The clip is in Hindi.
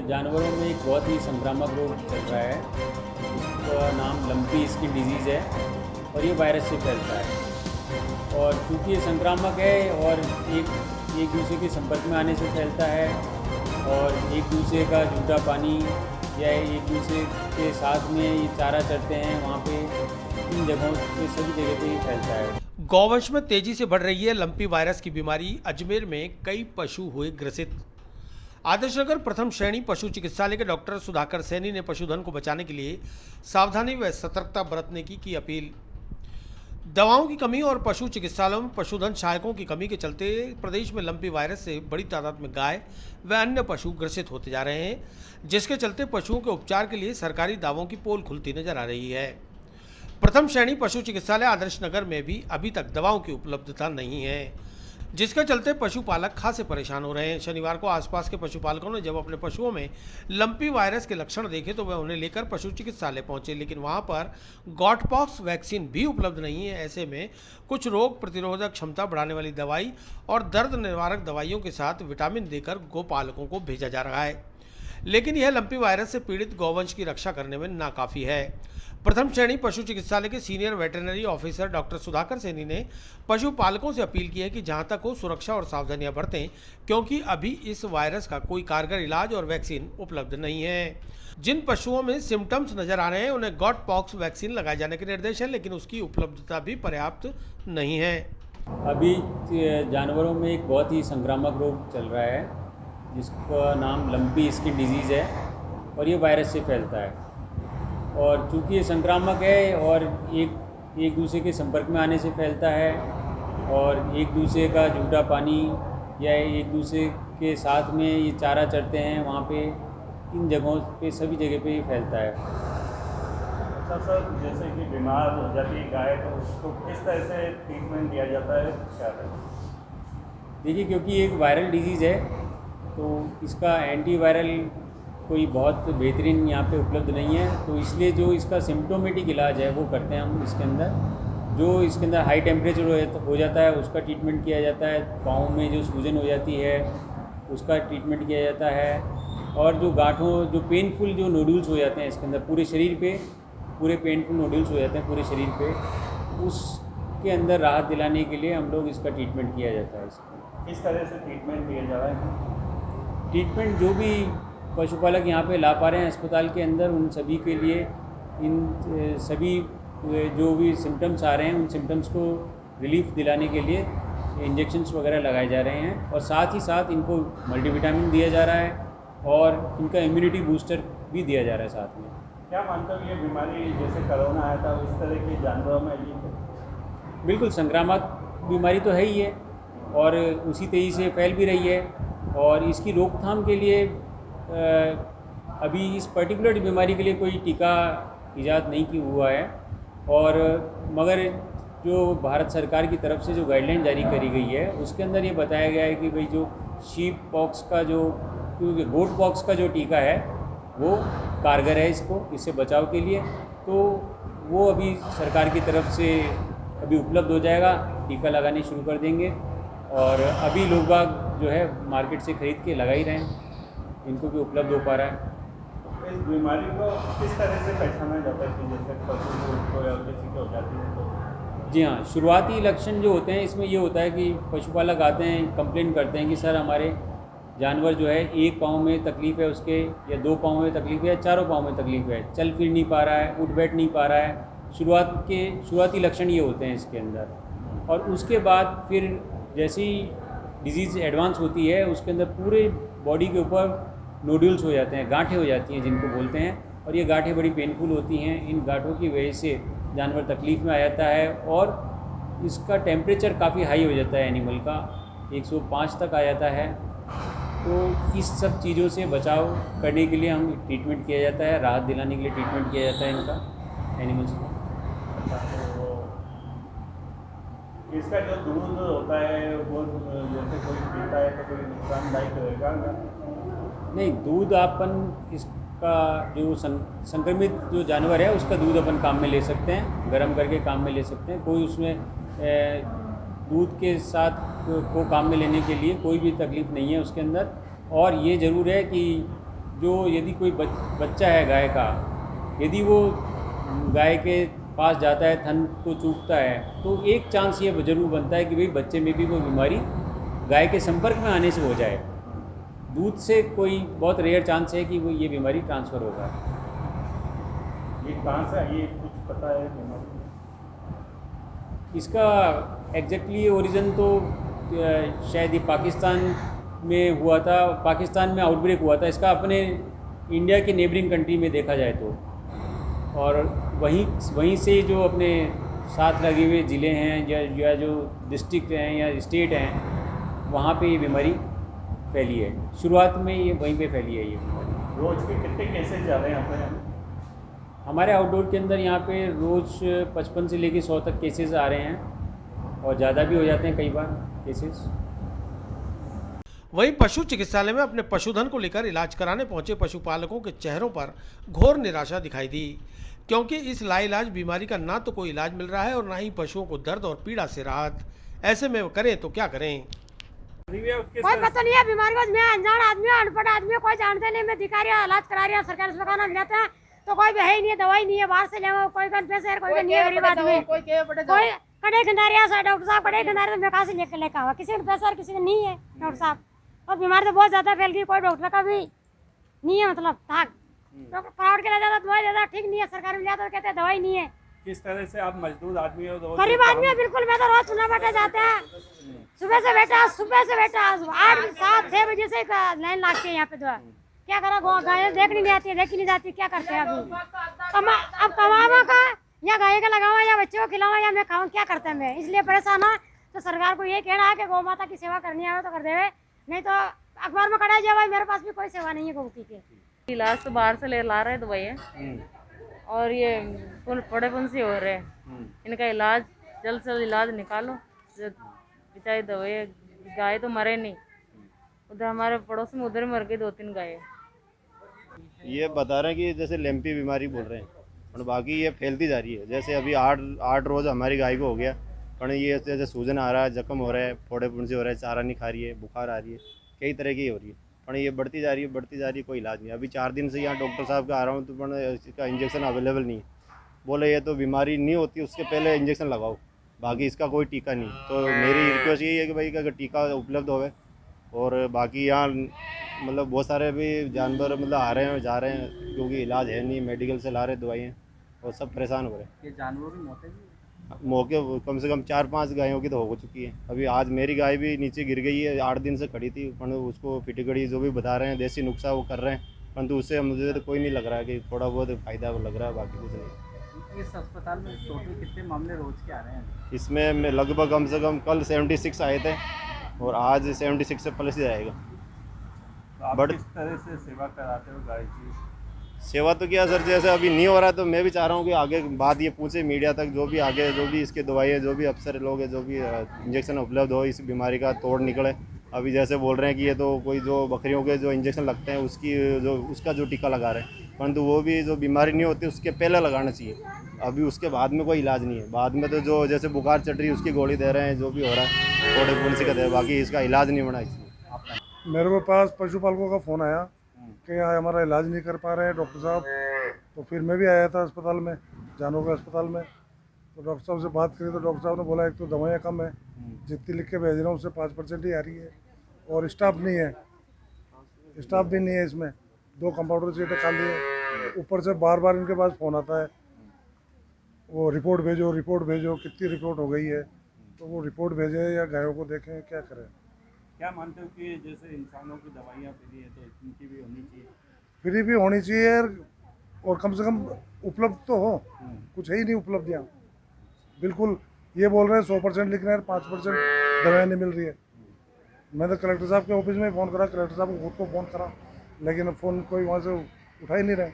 जानवरों में एक बहुत ही संक्रामक रोग चल रहा है। इसका नाम लंपी स्किन डिजीज़ है और ये वायरस से फैलता है। और चूँकि ये संक्रामक है और एक दूसरे के संपर्क में आने से फैलता है और एक दूसरे का जूठा पानी या एक दूसरे के साथ में ये चारा चरते हैं, वहाँ पे इन जगहों पे सभी जगह पे ये फैलता है। गौवंश में तेजी से बढ़ रही है लंपी वायरस की बीमारी। अजमेर में कई पशु हुए ग्रसित। आदर्श नगर प्रथम श्रेणी पशु चिकित्सालय के डॉक्टर सुधाकर सैनी ने पशुधन को बचाने के लिए सावधानी व सतर्कता बरतने की अपील। दवाओं की कमी और पशु चिकित्सालयों में पशुधन सहायकों की कमी के चलते प्रदेश में लंपी वायरस से बड़ी तादाद में गाय व अन्य पशु ग्रसित होते जा रहे हैं, जिसके चलते पशुओं के उपचार के लिए सरकारी दावों की पोल खुलती नजर आ रही है। प्रथम श्रेणी पशु चिकित्सालय आदर्श नगर में भी अभी तक दवाओं की उपलब्धता नहीं है, जिसके चलते पशुपालक खासे परेशान हो रहे हैं। शनिवार को आसपास के पशुपालकों ने जब अपने पशुओं में लंपी वायरस के लक्षण देखे तो वह उन्हें लेकर पशु चिकित्सालय पहुंचे, लेकिन वहां पर गॉटपॉक्स वैक्सीन भी उपलब्ध नहीं है। ऐसे में कुछ रोग प्रतिरोधक क्षमता बढ़ाने वाली दवाई और दर्द निवारक दवाइयों के साथ विटामिन देकर गोपालकों को भेजा जा रहा है, लेकिन यह लंपी वायरस से पीड़ित गौवंश की रक्षा करने में नाकाफी है। प्रथम श्रेणी पशु चिकित्सालय के senior veterinary officer doctor Sudhakar Saini ने पशुपालकों से अपील की है कि जहां तक हो सुरक्षा और सावधानियां बरतें, क्योंकि अभी इस वायरस का कोई कारगर इलाज और वैक्सीन उपलब्ध नहीं है। जिन पशुओं में सिम्टम्स नजर आ रहे हैं उन्हें गॉट पॉक्स वैक्सीन लगाए जाने के निर्देश है, लेकिन उसकी उपलब्धता भी पर्याप्त नहीं है। अभी जानवरों में एक बहुत ही संक्रामक रोग चल रहा है जिसका नाम लंपी स्किन डिजीज़ है और ये वायरस से फैलता है। और चूँकि ये संक्रामक है और एक दूसरे के संपर्क में आने से फैलता है और एक दूसरे का जूठा पानी या एक दूसरे के साथ में ये चारा चरते हैं, वहाँ पे इन जगहों पे सभी जगह पे ये फैलता है। अच्छा सर, जैसे कि बीमार हो जाती है गाय तो उसको किस तरह से ट्रीटमेंट दिया जाता है, क्या है? देखिए, क्योंकि एक वायरल डिजीज़ है तो इसका एंटीवायरल कोई बहुत बेहतरीन यहाँ पे उपलब्ध नहीं है, तो इसलिए जो इसका सिम्प्टोमेटिक इलाज है वो करते हैं हम। इसके अंदर हाई टेम्परेचर हो जाता है उसका ट्रीटमेंट किया जाता है, पाँव में जो सूजन हो जाती है उसका ट्रीटमेंट किया जाता है, और जो गांठों जो पेनफुल जो नोड्यूल्स हो जाते हैं इसके अंदर पूरे शरीर पे पूरे पेनफुल नोड्यूल्स हो जाते हैं पूरे शरीर पे, उसके अंदर राहत दिलाने के लिए हम लोग इसका ट्रीटमेंट किया जाता है। इसका किस तरह से ट्रीटमेंट दिया जा रहा है? ट्रीटमेंट जो भी पशुपालक यहाँ पे ला पा रहे हैं अस्पताल के अंदर, उन सभी के लिए इन सभी जो भी सिम्टम्स आ रहे हैं उन सिम्टम्स को रिलीफ दिलाने के लिए इंजेक्शन्स वगैरह लगाए जा रहे हैं, और साथ ही साथ इनको मल्टीविटामिन दिया जा रहा है और इनका इम्यूनिटी बूस्टर भी दिया जा रहा है साथ में। क्या मानते हो ये बीमारी जैसे कोरोना आया था उस तरह के जानवरों में ये? बिल्कुल संक्रामक बीमारी तो है ही है और उसी तेज़ी से फैल भी रही है, और इसकी रोकथाम के लिए अभी इस पर्टिकुलर बीमारी के लिए कोई टीका ईजाद नहीं की हुआ है, और मगर जो भारत सरकार की तरफ से जो गाइडलाइन जारी करी गई है उसके अंदर ये बताया गया है कि भाई जो शीप पॉक्स का जो क्योंकि गोट पॉक्स का जो टीका है वो कारगर है इससे बचाव के लिए, तो वो अभी सरकार की तरफ से अभी उपलब्ध हो जाएगा, टीका लगाने शुरू कर देंगे, और अभी लोग बाग जो है मार्केट से ख़रीद के लगा ही रहे हैं, इनको भी उपलब्ध हो पा रहा है। इस बीमारी को किस तरह से पहचाना जाता है कि जैसे पशु को या किसी को हो जाती है तो? जी हाँ, शुरुआती लक्षण जो होते हैं इसमें ये होता है कि पशुपालक आते हैं, कंप्लेन करते हैं कि सर हमारे जानवर जो है एक पाँव में तकलीफ़ है उसके, या दो पाँव में तकलीफ़ है, या चारों पाँव में तकलीफ़ है, चल फिर नहीं पा रहा है, उठ बैठ नहीं पा रहा है। शुरुआती लक्षण ये होते हैं इसके अंदर, और उसके बाद फिर जैसी डिजीज़ एडवांस होती है उसके अंदर पूरे बॉडी के ऊपर नोड्यूल्स हो जाते हैं, गांठें हो जाती हैं जिनको बोलते हैं, और ये गांठें बड़ी पेनफुल होती हैं। इन गांठों की वजह से जानवर तकलीफ़ में आ जाता है और इसका टेम्परेचर काफ़ी हाई हो जाता है, एनिमल का 105 तक आ जाता है। तो इस सब चीज़ों से बचाव करने के लिए हम ट्रीटमेंट किया जाता है, राहत दिलाने के लिए ट्रीटमेंट किया जाता है इनका एनिमल्स का। तो इसका जो दूध होता है वो जैसे कोई पीता है तो कोई नुकसानदायक रहेगा? नहीं, दूध अपन इसका जो संक्रमित जो जानवर है उसका दूध अपन काम में ले सकते हैं, गर्म करके काम में ले सकते हैं, कोई उसमें दूध के साथ को काम में लेने के लिए कोई भी तकलीफ़ नहीं है उसके अंदर। और ये ज़रूर है कि जो यदि कोई बच्चा है गाय का, यदि वो गाय के पास जाता है, थन को चूकता है, तो एक चांस ये ज़रूर बनता है कि भाई बच्चे में भी वो बीमारी गाय के संपर्क में आने से हो जाए। दूध से कोई बहुत रेयर चांस है कि वो ये बीमारी ट्रांसफ़र होगा। ये कहाँ से आई, ये कुछ पता है बीमारी? इसका एग्जैक्टली ओरिजिन तो शायद ये पाकिस्तान में हुआ था, पाकिस्तान में आउटब्रेक हुआ था इसका, अपने इंडिया के नेबरिंग कंट्री में देखा जाए तो, और वहीं से जो अपने साथ लगे हुए ज़िले हैं या जो डिस्ट्रिक्ट हैं या स्टेट हैं, वहाँ पे ये बीमारी फैली है। शुरुआत में ये वहीं पे फैली है ये बीमारी। रोज़ के कितने केसेज जा रहे हैं यहाँ पे? हमारे आउटडोर के अंदर यहाँ पे रोज़ 55 से लेकर 100 तक केसेस आ रहे हैं, और ज़्यादा भी हो जाते हैं कई बार केसेस। वहीं पशु चिकित्सालय में अपने पशुधन को लेकर इलाज कराने पहुंचे पशुपालकों के चेहरों पर घोर निराशा दिखाई दी, क्योंकि इस लाइलाज बीमारी का ना तो कोई इलाज मिल रहा है और ना ही पशुओं को दर्द और पीड़ा से राहत। ऐसे में करें तो क्या करें? कोई पता नहीं है बीमारी को, मैं अनजान आदमी हूँ, अनपढ़ आदमी, कोई जानते नहीं। मैं दिखा रही हूँ, इलाज करा रही हूँ, सरकारी अस्पताल में जाते हैं तो कोई भी है ही नहीं है, दवाई नहीं है, बाहर से ले कोई पैसे है, कोई नहीं है, गरीब आदमी, कोई कड़े खंडारिया सा डॉक्टर साहब, कड़े खंडारी तो मैं कहाँ से लेकर आवा, किसी ने पैसा किसी ने नहीं है डॉक्टर साहब। और बीमारी तो बहुत ज्यादा फैल गई, कोई डॉक्टर का भी नहीं है, मतलब ताक डॉक्टर प्राइवेट के लिए जाता दवाई देता ठीक नहीं है, सरकारी में जाता तो कहते हैं दवाई नहीं है। किस तरह से आप मजदूर आदमी हो? गरीब आदमी है बिल्कुल। मैं तो रोज चुना बैठा जाते हैं, सुबह से बैठा 8, 7, 6 बजे से लाइन लगती है यहाँ पे। तो क्या करा, गाय देखनी नहीं आती है, देखी नहीं जाती, क्या करते हैं अभी? अब कमावा का या गाय का लगावा या बच्चों को खिलावा या मैं खाऊं, क्या करते हैं? मैं इसलिए परेशान हूँ। तो सरकार को ये कहना है कि गौ माता की सेवा करनी है तो कर देवे, नहीं तो अखबार में कड़ा जाए। मेरे पास भी कोई सेवा नहीं है गौ की। इलाज तो बाहर से ला रहे दवाई है, और ये पड़ेपन से हो रहे हैं। इनका इलाज जल्द से जल्द इलाज निकालो। बेचारी दवाई, गाय तो मरे नहीं, उधर हमारे पड़ोस में उधर मर गई 2-3 गाय। ये बता रहे हैं कि जैसे लैंपी बीमारी बोल रहे हैं, और बाकी ये फैलती जा रही है। जैसे अभी 8 रोज़ हमारी गाय को हो गया, और ये जैसे सूजन आ रहा है, जख्म हो रहा है, फोड़े फुंसी हो रहा है, चारा नहीं खा रही है, बुखार आ रही है, कई तरह की हो रही है। पर ये बढ़ती जा रही है, कोई इलाज नहीं। अभी 4 दिन से यहाँ डॉक्टर साहब का आ रहा हूँ तो इसका इंजेक्शन अवेलेबल नहीं है। बोले ये तो बीमारी नहीं होती उसके पहले इंजेक्शन लगाओ, बाकी इसका कोई टीका नहीं। तो मेरी रिक्वेस्ट यही है कि भाई अगर टीका उपलब्ध होवे, और बाकी यहाँ मतलब बहुत सारे भी जानवर मतलब आ रहे हैं जा रहे हैं, क्योंकि इलाज है नहीं, मेडिकल से ला रहे दवाइयाँ, और सब परेशान हो रहे हैं। ये जानवरों की मौतें भी मौके कम से कम 4-5 गायों की तो हो चुकी है। अभी आज मेरी गाय भी नीचे गिर गई है, 8 दिन से खड़ी थी, परंतु उसको फिटिकड़ी जो भी बता रहे हैं देसी नुस्खा वो कर रहे हैं, परंतु उससे मुझे तो कोई नहीं लग रहा है कि थोड़ा बहुत फ़ायदा लग रहा है, बाकी कुछ नहीं। इस अस्पताल में टोटल कितने मामले रोज के आ रहे हैं? इसमें लगभग कम से कम कल 76 आए थे, और आज 76 से प्लस ही आएगा। तो आप बट किस तरह से सेवा कराते हो गाय की? सेवा तो क्या सर, जैसे अभी नहीं हो रहा तो मैं भी चाह रहा हूँ कि आगे बात ये पूछे मीडिया तक, जो भी आगे जो भी इसके दवाइयाँ, जो भी अफसर लोग हैं, जो भी इंजेक्शन उपलब्ध हो, इस बीमारी का तोड़ निकले। अभी जैसे बोल रहे हैं कि ये तो कोई जो बकरियों के जो इंजेक्शन लगते हैं उसका जो टीका लगा रहे हैं, परंतु वो भी जो बीमारी नहीं होती उसके पहले लगाना चाहिए। अभी उसके बाद में कोई इलाज नहीं है। बाद में तो जो जैसे बुखार चढ़ रही है उसकी गोली दे रहे हैं, जो भी हो रहा है थोड़े फुंसी का दे, बाकी इसका इलाज नहीं बना इसमें। मेरे को पास पशुपालकों का फ़ोन आया कि यहाँ हमारा इलाज नहीं कर पा रहे हैं डॉक्टर साहब। तो फिर मैं भी आया था अस्पताल में, जानवरों के अस्पताल में। तो डॉक्टर साहब से बात करी तो डॉक्टर साहब ने बोला एक तो दवाइयाँ कम है, जितनी लिख के भेज रहा हूँ उससे 5% ही आ रही है, और स्टाफ नहीं है, स्टाफ भी नहीं है इसमें। 2 कंपाउंडर सीटें खाली है, ऊपर से बार बार इनके पास फ़ोन आता है, वो रिपोर्ट भेजो, कितनी रिपोर्ट हो गई है। तो वो रिपोर्ट भेजें या गायों को देखें, क्या करें? क्या मानते हो कि जैसे इंसानों की दवाइयाँ फ्री है तो इनकी भी होनी चाहिए? फ्री भी होनी चाहिए, और कम से कम उपलब्ध तो हो। कुछ है ही नहीं उपलब्ध यहाँ, बिल्कुल। ये बोल रहे हैं 100% लिख रहे हैं, 5% दवाइयाँ नहीं मिल रही है। मैं तो कलेक्टर साहब के ऑफिस में फ़ोन करा, कलेक्टर साहब को खुद को फ़ोन करा, लेकिन फ़ोन कोई वहाँ से उठा ही नहीं रहे।